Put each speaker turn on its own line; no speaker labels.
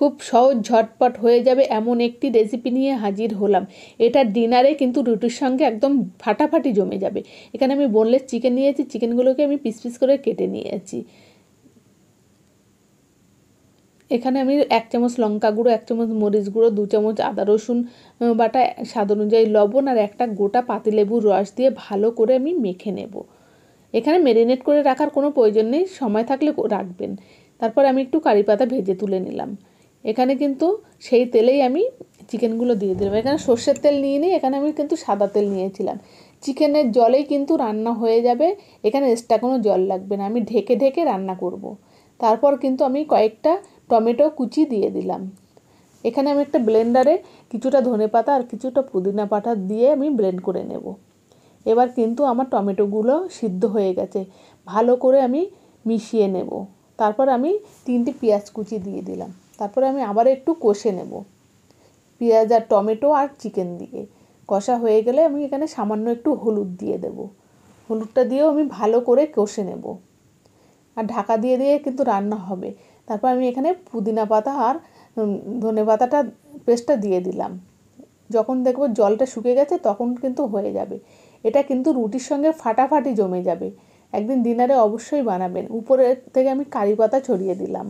খুব সহজ ঝটপট হয়ে যাবে এমন একটি রেসিপি নিয়ে হাজির হলাম। এটা ডিনারে কিন্তু রুটির সঙ্গে একদম ফাটাফাটি জমে যাবে। এখানে আমি বোনলেস চিকেন নিয়েছি, চিকেনগুলোকে আমি পিস পিস করে কেটে নিয়েছি। এখানে আমি 1 চামচ লঙ্কা গুঁড়ো, 1 চামচ মরিচ গুঁড়ো, 2 চামচ আদা রসুন বাটা, স্বাদ অনুযায়ী লবণ আর একটা গোটা পাতিলেবুর রস দিয়ে ভালো করে আমি মেখে নেব। এখানে ম্যারিনেট করে রাখার কোনো প্রয়োজন নেই, সময় থাকলে রাখবেন। তারপর আমি একটু কারি পাতা ভেজে তুলে নিলাম। এখানে কিন্তু সেই তেলেই আমি চিকেনগুলো দিয়ে দিলাম। এখানে সর্ষের তেল নিয়ে নিই, এখানে আমি কিন্তু সাদা তেল নিয়েছিলাম। চিকেনের জলেই কিন্তু রান্না হয়ে যাবে, এখানে এক্সট্রা কোনো জল লাগবে না। আমি ঢেকে ঢেকে রান্না করব। তারপর কিন্তু আমি কয়েকটা টমেটো কুচি দিয়ে দিলাম। এখানে আমি একটা ব্লেন্ডারে কিছুটা ধনেপাতা আর কিছুটা পুদিনা পাতা দিয়ে আমি ব্লেন্ড করে নেব। এবার কিন্তু আমার টমেটোগুলো সিদ্ধ হয়ে গেছে, ভালো করে আমি মিশিয়ে নেব। তারপর আমি 3টে পেঁয়াজ কুচি দিয়ে দিলাম। তারপরে আমি আবার একটু কষে নেব পেঁয়াজ আর টমেটো আর চিকেন দিয়ে। কষা হয়ে গেলে আমি এখানে সামান্য একটু হলুদ দিয়ে দেব। হলুদটা দিয়েও আমি ভালো করে কষে নেব, আর ঢাকা দিয়ে দিয়ে কিন্তু রান্না হবে। তারপর আমি এখানে পুদিনা পাতা আর ধনে পাতাটা পেস্টটা দিয়ে দিলাম। যখন দেখব জলটা শুকিয়ে গেছে তখন কিন্তু হয়ে যাবে। এটা কিন্তু রুটির সঙ্গে ফাটাফাটি জমে যাবে। একদিন ডিনারে অবশ্যই বানাবেন। উপরে থেকে আমি কারি পাতা ছড়িয়ে দিলাম।